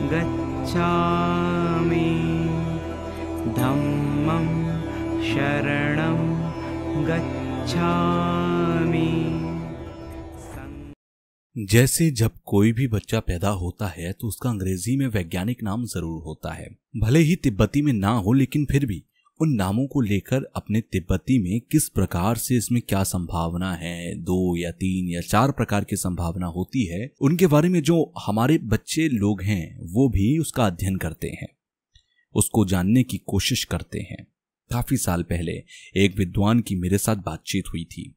गच्छामि धम्मं शरणं गच्छामि। जैसे जब कोई भी बच्चा पैदा होता है तो उसका अंग्रेजी में वैज्ञानिक नाम जरूर होता है, भले ही तिब्बती में ना हो, लेकिन फिर भी उन नामों को लेकर अपने तिब्बती में किस प्रकार से इसमें क्या संभावना है, 2 या 3 या 4 प्रकार की संभावना होती है, उनके बारे में जो हमारे बच्चे लोग हैं वो भी उसका अध्ययन करते हैं, उसको जानने की कोशिश करते हैं। काफी साल पहले एक विद्वान की मेरे साथ बातचीत हुई थी,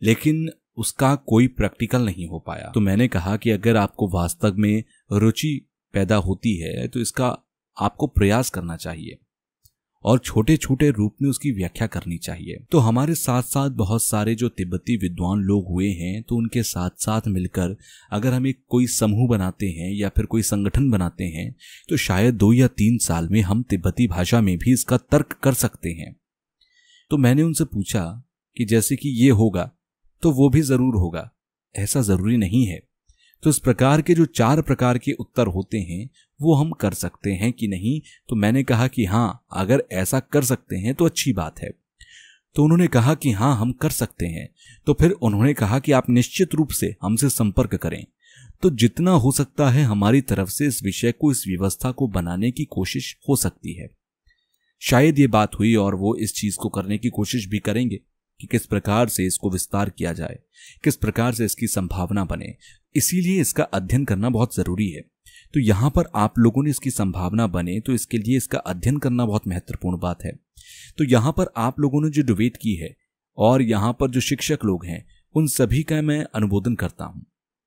लेकिन उसका कोई प्रैक्टिकल नहीं हो पाया। तो मैंने कहा कि अगर आपको वास्तव में रुचि पैदा होती है तो इसका आपको प्रयास करना चाहिए और छोटे छोटे रूप में उसकी व्याख्या करनी चाहिए। तो हमारे साथ साथ बहुत सारे जो तिब्बती विद्वान लोग हुए हैं, तो उनके साथ साथ मिलकर अगर हम एक कोई समूह बनाते हैं या फिर कोई संगठन बनाते हैं तो शायद 2 या 3 साल में हम तिब्बती भाषा में भी इसका तर्क कर सकते हैं। तो मैंने उनसे पूछा कि जैसे कि ये होगा तो वो भी जरूर होगा, ऐसा जरूरी नहीं है। तो इस प्रकार के जो 4 प्रकार के उत्तर होते हैं वो हम कर सकते हैं कि नहीं। तो मैंने कहा कि हाँ, अगर ऐसा कर सकते हैं तो अच्छी बात है। तो उन्होंने कहा कि हाँ, हम कर सकते हैं। तो फिर उन्होंने कहा कि आप निश्चित रूप से हमसे संपर्क करें। तो जितना हो सकता है हमारी तरफ से इस विषय को, इस व्यवस्था को बनाने की कोशिश हो सकती है। शायद ये बात हुई और वो इस चीज को करने की कोशिश भी करेंगे कि किस प्रकार से इसको विस्तार किया जाए, किस प्रकार से इसकी संभावना बने। इसीलिए इसका अध्ययन करना बहुत जरूरी है। तो यहां पर आप लोगों ने इसकी संभावना बने तो इसके लिए इसका अध्ययन करना बहुत महत्वपूर्ण बात है। तो यहां पर आप लोगों ने जो डिबेट की है और यहां पर जो शिक्षक लोग हैं उन सभी का मैं अनुमोदन करता हूं,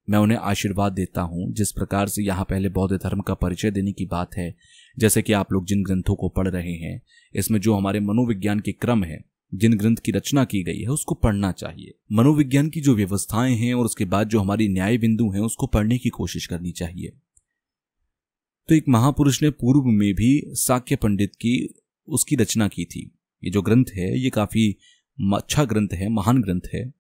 मैं उन्हें आशीर्वाद देता हूं। जिस प्रकार से यहां पहले बौद्ध धर्म का परिचय देने की बात है, जैसे कि आप लोग जिन ग्रंथों को पढ़ रहे हैं, इसमें जो हमारे मनोविज्ञान के क्रम है, जिन ग्रंथ की रचना की गई है उसको पढ़ना चाहिए। मनोविज्ञान की जो व्यवस्थाएं हैं और उसके बाद जो हमारी न्याय बिंदु हैं उसको पढ़ने की कोशिश करनी चाहिए। तो एक महापुरुष ने पूर्व में भी शाक्य पंडित की उसकी रचना की थी। ये जो ग्रंथ है ये काफी अच्छा ग्रंथ है, महान ग्रंथ है।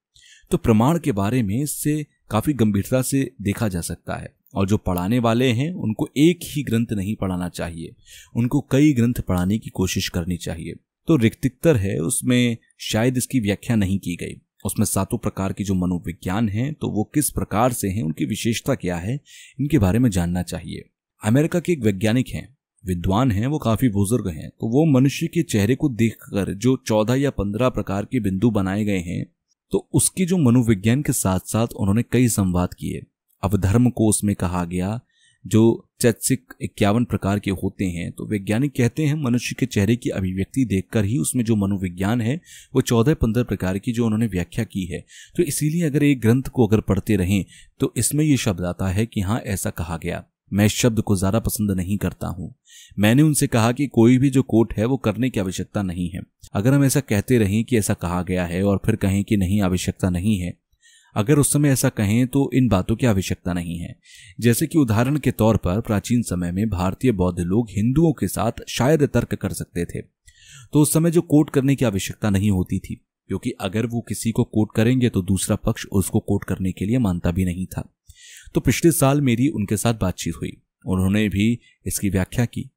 तो प्रमाण के बारे में इससे काफी गंभीरता से देखा जा सकता है। और जो पढ़ाने वाले हैं उनको एक ही ग्रंथ नहीं पढ़ाना चाहिए, उनको कई ग्रंथ पढ़ाने की कोशिश करनी चाहिए। तो रिक्तिक्तर है उसमें शायद इसकी व्याख्या नहीं की गई। उसमें 7 प्रकार की जो मनोविज्ञान है तो वो किस प्रकार से हैं, उनकी विशेषता क्या है, इनके बारे में जानना चाहिए। अमेरिका के एक वैज्ञानिक हैं, विद्वान हैं, वो काफी बुजुर्ग हैं। तो वो मनुष्य के चेहरे को देखकर जो 14 या 15 प्रकार के बिंदु बनाए गए हैं तो उसके जो मनोविज्ञान के साथ साथ उन्होंने कई संवाद किए। अवधर्म को उसमें कहा गया, जो चैतसिक 51 प्रकार के होते हैं। तो वैज्ञानिक कहते हैं मनुष्य के चेहरे की अभिव्यक्ति देखकर ही उसमें जो मनोविज्ञान है वो 14-15 प्रकार की जो उन्होंने व्याख्या की है। तो इसीलिए अगर एक ग्रंथ को अगर पढ़ते रहें तो इसमें ये शब्द आता है कि हाँ ऐसा कहा गया। मैं इस शब्द को ज्यादा पसंद नहीं करता हूं। मैंने उनसे कहा कि कोई भी जो कोट है वो करने की आवश्यकता नहीं है। अगर हम ऐसा कहते रहें कि ऐसा कहा गया है और फिर कहें कि नहीं आवश्यकता नहीं है, अगर उस समय ऐसा कहें तो इन बातों की आवश्यकता नहीं है। जैसे कि उदाहरण के तौर पर प्राचीन समय में भारतीय बौद्ध लोग हिंदुओं के साथ शायद तर्क कर सकते थे, तो उस समय जो कोट करने की आवश्यकता नहीं होती थी, क्योंकि अगर वो किसी को कोट करेंगे तो दूसरा पक्ष उसको कोट करने के लिए मानता भी नहीं था। तो पिछले साल मेरी उनके साथ बातचीत हुई, उन्होंने भी इसकी व्याख्या की।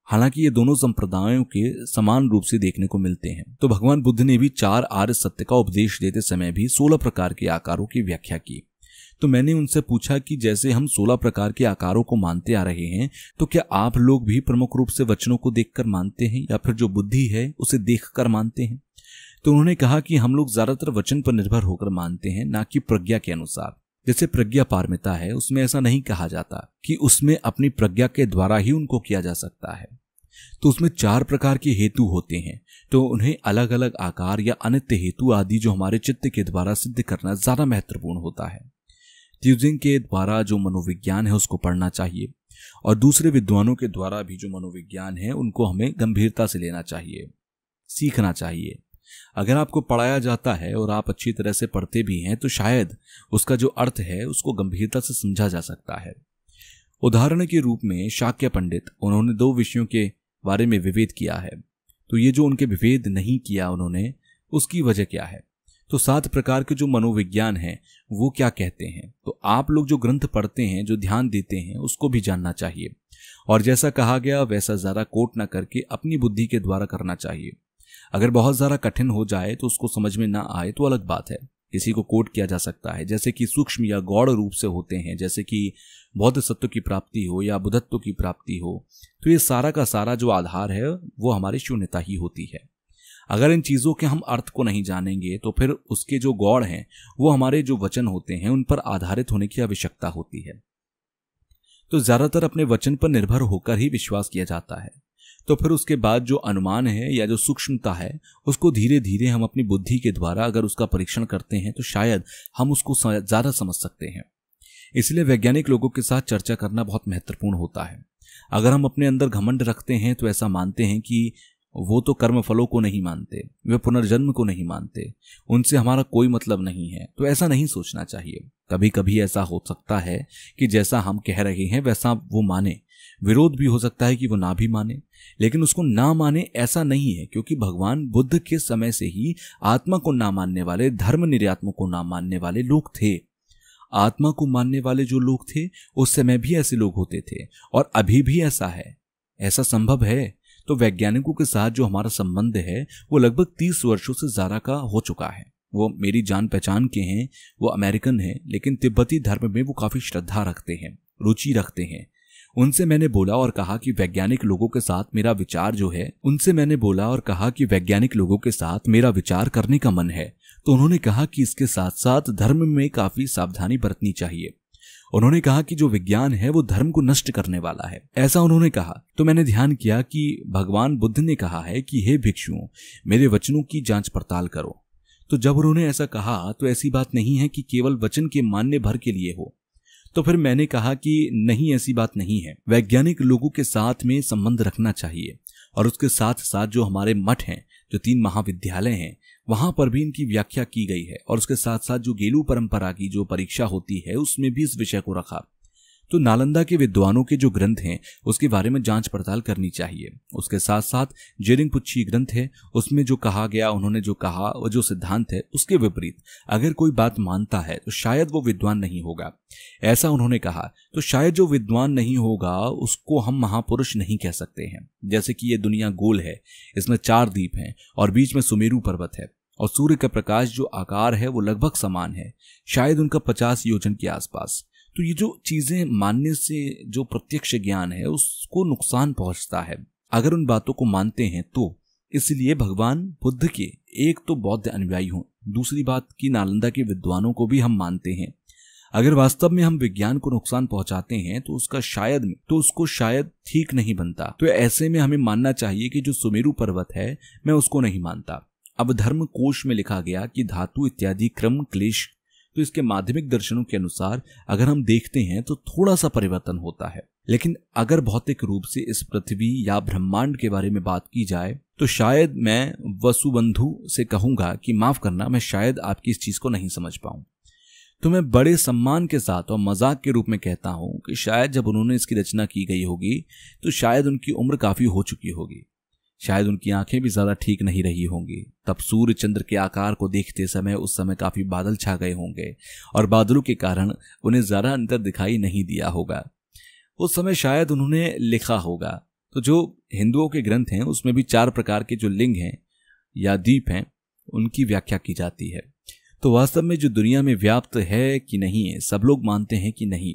हालांकि ये दोनों संप्रदायों के समान रूप से देखने को मिलते हैं। तो भगवान बुद्ध ने भी 4 आर्य सत्य का उपदेश देते समय भी 16 प्रकार के आकारों की व्याख्या की। तो मैंने उनसे पूछा कि जैसे हम 16 प्रकार के आकारों को मानते आ रहे हैं तो क्या आप लोग भी प्रमुख रूप से वचनों को देखकर मानते हैं या फिर जो बुद्धि है उसे देखकर मानते हैं? तो उन्होंने कहा कि हम लोग ज्यादातर वचन पर निर्भर होकर मानते हैं, ना कि प्रज्ञा के अनुसार। जैसे प्रज्ञा पारमिता है, उसमें ऐसा नहीं कहा जाता कि उसमें अपनी प्रज्ञा के द्वारा ही उनको किया जा सकता है। तो उसमें 4 प्रकार के हेतु होते हैं, तो उन्हें अलग अलग आकार या अनित्य हेतु आदि जो हमारे चित्त के द्वारा सिद्ध करना ज्यादा महत्वपूर्ण होता है। ट्यूजिंग के द्वारा जो मनोविज्ञान है उसको पढ़ना चाहिए और दूसरे विद्वानों के द्वारा भी जो मनोविज्ञान है उनको हमें गंभीरता से लेना चाहिए, सीखना चाहिए। अगर आपको पढ़ाया जाता है और आप अच्छी तरह से पढ़ते भी हैं तो शायद उसका जो अर्थ है उसको गंभीरता से समझा जा सकता है। उदाहरण के रूप में शाक्य पंडित, उन्होंने 2 विषयों के बारे में विभेद किया है। तो ये जो उनके विभेद नहीं किया उन्होंने, उसकी वजह क्या है? तो 7 प्रकार के जो मनोविज्ञान हैं वो क्या कहते हैं। तो आप लोग जो ग्रंथ पढ़ते हैं, जो ध्यान देते हैं, उसको भी जानना चाहिए। और जैसा कहा गया वैसा ज़्यादा कोट ना करके अपनी बुद्धि के द्वारा करना चाहिए। अगर बहुत ज़्यादा कठिन हो जाए तो उसको समझ में ना आए तो अलग बात है, किसी को कोट किया जा सकता है, जैसे कि सूक्ष्म या गौड़ रूप से होते हैं, जैसे कि बौद्ध सत्व की प्राप्ति हो या बुद्धत्व की प्राप्ति हो। तो ये सारा का सारा जो आधार है वो हमारी शून्यता ही होती है। अगर इन चीज़ों के हम अर्थ को नहीं जानेंगे तो फिर उसके जो गौड़ हैं वो हमारे जो वचन होते हैं उन पर आधारित होने की आवश्यकता होती है। तो ज़्यादातर अपने वचन पर निर्भर होकर ही विश्वास किया जाता है। तो फिर उसके बाद जो अनुमान है या जो सूक्ष्मता है उसको धीरे धीरे हम अपनी बुद्धि के द्वारा अगर उसका परीक्षण करते हैं तो शायद हम उसको ज़्यादा समझ सकते हैं। इसलिए वैज्ञानिक लोगों के साथ चर्चा करना बहुत महत्वपूर्ण होता है। अगर हम अपने अंदर घमंड रखते हैं तो ऐसा मानते हैं कि वो तो कर्म फलों को नहीं मानते, वे पुनर्जन्म को नहीं मानते, उनसे हमारा कोई मतलब नहीं है, तो ऐसा नहीं सोचना चाहिए। कभी कभी ऐसा हो सकता है कि जैसा हम कह रहे हैं वैसा वो माने, विरोध भी हो सकता है कि वो ना भी माने, लेकिन उसको ना माने ऐसा नहीं है, क्योंकि भगवान बुद्ध के समय से ही आत्मा को ना मानने वाले, धर्म निर्यात्मों को ना मानने वाले लोग थे। आत्मा को मानने वाले जो लोग थे उस समय भी ऐसे लोग होते थे और अभी भी ऐसा है। ऐसा संभव है। तो वैज्ञानिकों के साथ जो हमारा संबंध है वो लगभग 30 वर्षों से ज़्यादा का हो चुका है। वो मेरी जान पहचान के हैं, वो अमेरिकन हैं, लेकिन तिब्बती धर्म में वो काफ़ी श्रद्धा रखते हैं, रुचि रखते हैं। उनसे मैंने बोला और कहा कि वैज्ञानिक लोगों के साथ मेरा विचार करने का मन है। तो उन्होंने कहा कि इसके साथ साथ धर्म में काफ़ी सावधानी बरतनी चाहिए। उन्होंने कहा कि जो विज्ञान है वो धर्म को नष्ट करने वाला है, ऐसा उन्होंने कहा। तो मैंने ध्यान किया कि भगवान बुद्ध ने कहा है कि हे भिक्षुओं, मेरे वचनों की जांच पड़ताल करो। तो जब उन्होंने ऐसा कहा तो ऐसी बात नहीं है कि केवल वचन के मानने भर के लिए हो। तो फिर मैंने कहा कि नहीं, ऐसी बात नहीं है। वैज्ञानिक लोगों के साथ में संबंध रखना चाहिए और उसके साथ साथ जो हमारे मठ हैं, जो 3 महाविद्यालय हैं, वहां पर भी इनकी व्याख्या की गई है और उसके साथ साथ जो गेलू परंपरा की जो परीक्षा होती है उसमें भी इस विषय को रखा। तो नालंदा के विद्वानों के जो ग्रंथ हैं उसके बारे में जांच पड़ताल करनी चाहिए। उसके साथ साथ जेरिंगपुच्छी ग्रंथ है, उसमें जो कहा गया, उन्होंने जो कहा, वो जो सिद्धांत है उसके विपरीत अगर कोई बात मानता है तो शायद वो विद्वान नहीं होगा, ऐसा उन्होंने कहा। तो शायद जो विद्वान नहीं होगा उसको हम महापुरुष नहीं कह सकते हैं। जैसे कि ये दुनिया गोल है, इसमें 4 द्वीप हैं और बीच में सुमेरु पर्वत है और सूर्य का प्रकाश जो आकार है वो लगभग समान है, शायद उनका 50 योजन के आसपास। तो ये जो चीजें मानने से जो प्रत्यक्ष ज्ञान है उसको नुकसान पहुंचता है अगर उन बातों को मानते हैं तो। इसलिए भगवान बुद्ध के एक तो बौद्ध अनुयायी हों, दूसरी बात कि नालंदा के विद्वानों को भी हम मानते हैं। अगर वास्तव में हम विज्ञान को नुकसान पहुंचाते हैं तो उसको शायद ठीक नहीं बनता। तो ऐसे में हमें मानना चाहिए कि जो सुमेरु पर्वत है मैं उसको नहीं मानता। अब धर्म कोश में लिखा गया कि धातु इत्यादि क्रम क्लेश, तो इसके माध्यमिक दर्शनों के अनुसार अगर हम देखते हैं तो थोड़ा सा परिवर्तन होता है। लेकिन अगर भौतिक रूप से इस पृथ्वी या ब्रह्मांड के बारे में बात की जाए तो शायद मैं वसुबंधु से कहूंगा कि माफ करना, मैं शायद आपकी इस चीज को नहीं समझ पाऊं। तो मैं बड़े सम्मान के साथ और मजाक के रूप में कहता हूं कि शायद जब उन्होंने इसकी रचना की गई होगी तो शायद उनकी उम्र काफी हो चुकी होगी, शायद उनकी आंखें भी ज्यादा ठीक नहीं रही होंगी। तब सूर्य चंद्र के आकार को देखते समय उस समय काफी बादल छा गए होंगे और बादलों के कारण उन्हें ज्यादा अंतर दिखाई नहीं दिया होगा। उस समय शायद उन्होंने लिखा होगा। तो जो हिंदुओं के ग्रंथ हैं उसमें भी 4 प्रकार के जो लिंग हैं या द्वीप हैं उनकी व्याख्या की जाती है। तो वास्तव में जो दुनिया में व्याप्त है कि नहीं है, सब लोग मानते हैं कि नहीं।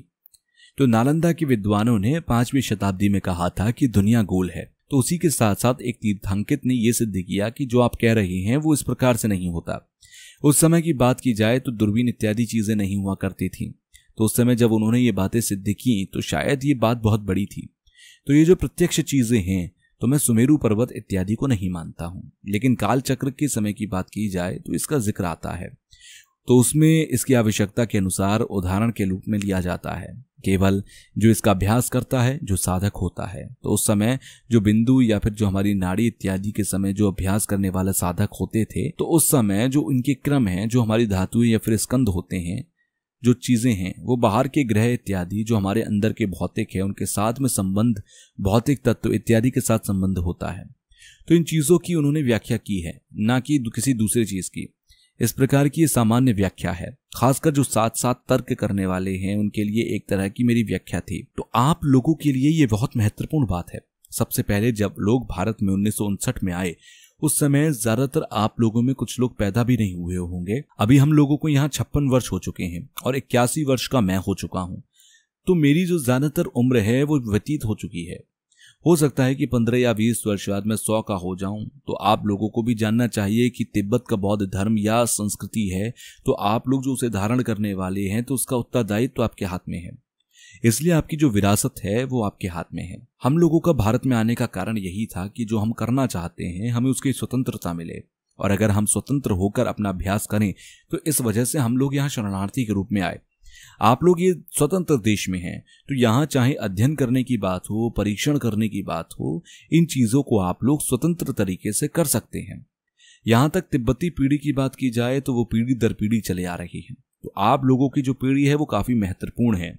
तो नालंदा के विद्वानों ने 5वीं शताब्दी में कहा था कि दुनिया गोल है। तो उसी के साथ साथ एक तीर्थंकित ने यह सिद्ध किया कि जो आप कह रहे हैं वो इस प्रकार से नहीं होता। उस समय की बात की जाए तो दूरबीन इत्यादि चीजें नहीं हुआ करती थी। तो उस समय जब उन्होंने ये बातें सिद्ध की तो शायद ये बात बहुत बड़ी थी। तो ये जो प्रत्यक्ष चीजें हैं, तो मैं सुमेरु पर्वत इत्यादि को नहीं मानता हूं, लेकिन काल चक्र के समय की बात की जाए तो इसका जिक्र आता है। तो उसमें इसकी आवश्यकता के अनुसार उदाहरण के रूप में लिया जाता है। केवल जो इसका अभ्यास करता है, जो साधक होता है, तो उस समय जो बिंदु या फिर जो हमारी नाड़ी इत्यादि के समय जो अभ्यास करने वाले साधक होते थे, तो उस समय जो इनके क्रम हैं, जो हमारी धातुएं या फिर स्कंद होते हैं, जो चीजें हैं, वो बाहर के ग्रह इत्यादि जो हमारे अंदर के भौतिक है उनके साथ में संबंध, भौतिक तत्व इत्यादि के साथ संबंध होता है। तो इन चीजों की उन्होंने व्याख्या की है, ना कि किसी दूसरी चीज की। इस प्रकार की ये सामान्य व्याख्या है, खासकर जो साथ साथ तर्क करने वाले हैं उनके लिए एक तरह की मेरी व्याख्या थी। तो आप लोगों के लिए ये बहुत महत्वपूर्ण बात है। सबसे पहले जब लोग भारत में 1959 में आए, उस समय ज्यादातर आप लोगों में कुछ लोग पैदा भी नहीं हुए होंगे। अभी हम लोगों को यहाँ 56 वर्ष हो चुके हैं और 81 वर्ष का मैं हो चुका हूँ। तो मेरी जो ज्यादातर उम्र है वो व्यतीत हो चुकी है। हो सकता है कि 15 या 20 वर्ष बाद मैं 100 का हो जाऊं। तो आप लोगों को भी जानना चाहिए कि तिब्बत का बौद्ध धर्म या संस्कृति है, तो आप लोग जो उसे धारण करने वाले हैं तो उसका उत्तरदायित्व तो आपके हाथ में है। इसलिए आपकी जो विरासत है वो आपके हाथ में है। हम लोगों का भारत में आने का कारण यही था कि जो हम करना चाहते हैं हमें उसकी स्वतंत्रता मिले, और अगर हम स्वतंत्र होकर अपना अभ्यास करें तो इस वजह से हम लोग यहाँ शरणार्थी के रूप में आए। आप लोग ये स्वतंत्र देश में हैं, तो यहाँ चाहे अध्ययन करने की बात हो, परीक्षण करने की बात हो, इन चीजों को आप लोग स्वतंत्र तरीके से कर सकते हैं। यहाँ तक तिब्बती पीढ़ी की बात की जाए तो वो पीढ़ी दर पीढ़ी चले आ रही है। तो आप लोगों की जो पीढ़ी है वो काफी महत्वपूर्ण है।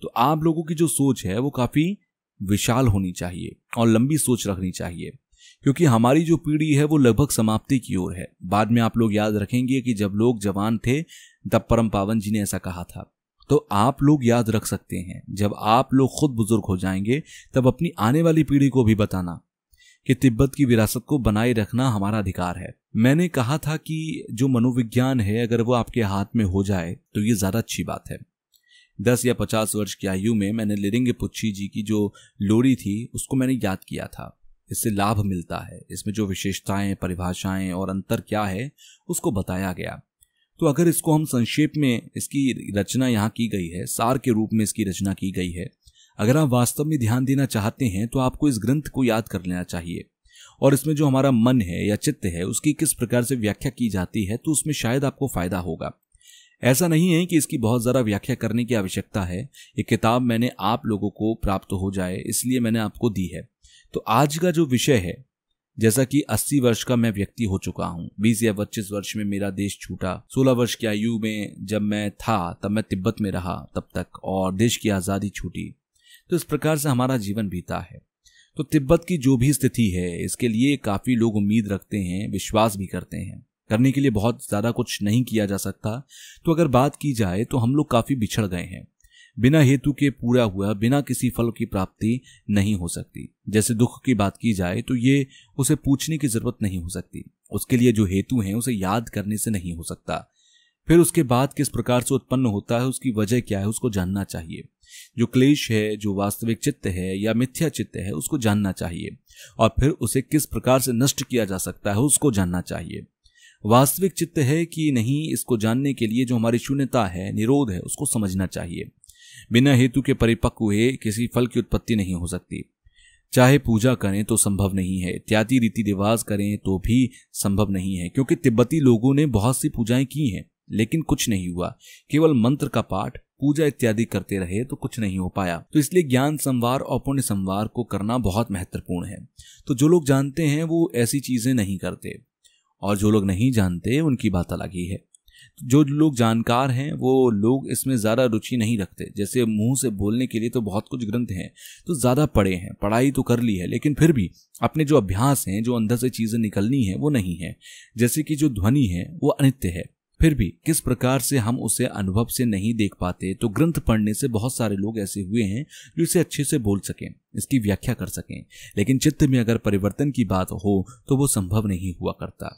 तो आप लोगों की जो सोच है वो काफी विशाल होनी चाहिए और लंबी सोच रखनी चाहिए, क्योंकि हमारी जो पीढ़ी है वो लगभग समाप्ति की ओर है। बाद में आप लोग याद रखेंगे कि जब लोग जवान थे तब परम पावन जी ने ऐसा कहा था। तो आप लोग याद रख सकते हैं, जब आप लोग खुद बुजुर्ग हो जाएंगे तब अपनी आने वाली पीढ़ी को भी बताना कि तिब्बत की विरासत को बनाए रखना हमारा अधिकार है। मैंने कहा था कि जो मनोविज्ञान है अगर वो आपके हाथ में हो जाए तो ये ज्यादा अच्छी बात है। 10 या 50 वर्ष की आयु में मैंने लिरिंगपुच्छी जी की जो लोरी थी उसको मैंने याद किया था। इससे लाभ मिलता है, इसमें जो विशेषताएं, परिभाषाएं और अंतर क्या है उसको बताया गया। तो अगर इसको हम संक्षेप में, इसकी रचना यहाँ की गई है, सार के रूप में इसकी रचना की गई है। अगर आप वास्तव में ध्यान देना चाहते हैं तो आपको इस ग्रंथ को याद कर लेना चाहिए, और इसमें जो हमारा मन है या चित्त है उसकी किस प्रकार से व्याख्या की जाती है, तो उसमें शायद आपको फायदा होगा। ऐसा नहीं है कि इसकी बहुत ज़्यादा व्याख्या करने की आवश्यकता है। ये किताब मैंने आप लोगों को प्राप्त हो जाए इसलिए मैंने आपको दी है। तो आज का जो विषय है, जैसा कि 80 वर्ष का मैं व्यक्ति हो चुका हूँ, 20 या 25 वर्ष में मेरा देश छूटा, 16 वर्ष की आयु में जब मैं था तब मैं तिब्बत में रहा तब तक, और देश की आज़ादी छूटी। तो इस प्रकार से हमारा जीवन बीता है। तो तिब्बत की जो भी स्थिति है इसके लिए काफ़ी लोग उम्मीद रखते हैं, विश्वास भी करते हैं। करने के लिए बहुत ज़्यादा कुछ नहीं किया जा सकता। तो अगर बात की जाए तो हम लोग काफ़ी बिछड़ गए हैं। बिना हेतु के पूरा हुआ बिना किसी फल की प्राप्ति नहीं हो सकती। जैसे दुख की बात की जाए तो ये उसे पूछने की जरूरत नहीं हो सकती, उसके लिए जो हेतु है उसे याद करने से नहीं हो सकता। फिर उसके बाद किस प्रकार से उत्पन्न होता है, उसकी वजह क्या है, उसको जानना चाहिए। जो क्लेश है, जो वास्तविक चित्त है या मिथ्या चित्त है, उसको जानना चाहिए, और फिर उसे किस प्रकार से नष्ट किया जा सकता है उसको जानना चाहिए। वास्तविक चित्त है कि नहीं, इसको जानने के लिए जो हमारी शून्यता है, निरोध है, उसको समझना चाहिए। बिना हेतु के परिपक्व हुए किसी फल की उत्पत्ति नहीं हो सकती। चाहे पूजा करें तो संभव नहीं है, इत्यादि रीति रिवाज करें तो भी संभव नहीं है, क्योंकि तिब्बती लोगों ने बहुत सी पूजाएं की हैं लेकिन कुछ नहीं हुआ। केवल मंत्र का पाठ, पूजा इत्यादि करते रहे तो कुछ नहीं हो पाया। तो इसलिए ज्ञान संवार और पुण्य संवार को करना बहुत महत्वपूर्ण है। तो जो लोग जानते हैं वो ऐसी चीजें नहीं करते, और जो लोग नहीं जानते उनकी बात अलग ही है। जो लोग जानकार हैं वो लोग इसमें ज़्यादा रुचि नहीं रखते। जैसे मुंह से बोलने के लिए तो बहुत कुछ ग्रंथ हैं, तो ज़्यादा पढ़े हैं, पढ़ाई तो कर ली है, लेकिन फिर भी अपने जो अभ्यास हैं, जो अंदर से चीज़ें निकलनी है वो नहीं है। जैसे कि जो ध्वनि है वो अनित्य है, फिर भी किस प्रकार से हम उसे अनुभव से नहीं देख पाते। तो ग्रंथ पढ़ने से बहुत सारे लोग ऐसे हुए हैं जो इसे अच्छे से बोल सकें, इसकी व्याख्या कर सकें, लेकिन चित्त में अगर परिवर्तन की बात हो तो वो संभव नहीं हुआ करता।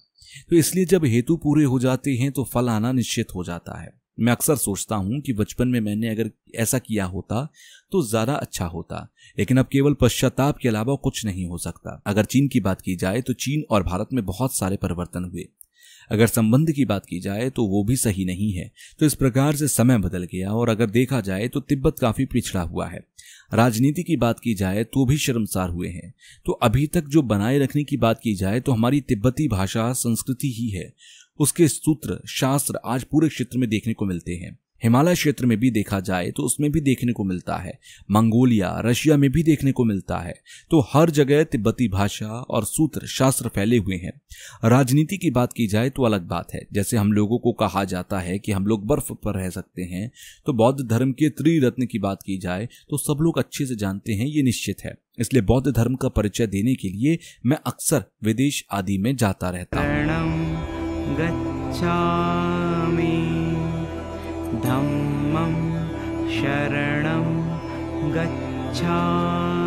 तो इसलिए जब हेतु पूरे हो जाते हैं तो फल आना निश्चित हो जाता है। मैं अक्सर सोचता हूं कि बचपन में मैंने अगर ऐसा किया होता तो ज्यादा अच्छा होता, लेकिन अब केवल पश्चाताप के अलावा कुछ नहीं हो सकता। अगर चीन की बात की जाए तो चीन और भारत में बहुत सारे परिवर्तन हुए। अगर संबंध की बात की जाए तो वो भी सही नहीं है। तो इस प्रकार से समय बदल गया, और अगर देखा जाए तो तिब्बत काफी पिछड़ा हुआ है। राजनीति की बात की जाए तो भी शर्मसार हुए हैं। तो अभी तक जो बनाए रखने की बात की जाए तो हमारी तिब्बती भाषा संस्कृति ही है। उसके सूत्र शास्त्र आज पूरे क्षेत्र में देखने को मिलते हैं। हिमालय क्षेत्र में भी देखा जाए तो उसमें भी देखने को मिलता है, मंगोलिया, रशिया में भी देखने को मिलता है। तो हर जगह तिब्बती भाषा और सूत्र शास्त्र फैले हुए हैं। राजनीति की बात की जाए तो अलग बात है। जैसे हम लोगों को कहा जाता है कि हम लोग बर्फ पर रह सकते हैं, तो बौद्ध धर्म के त्रिरत्न की बात की जाए तो सब लोग अच्छे से जानते हैं, ये निश्चित है। इसलिए बौद्ध धर्म का परिचय देने के लिए मैं अक्सर विदेश आदि में जाता रहता हूँ। धम्मं शरणं गच्छामि।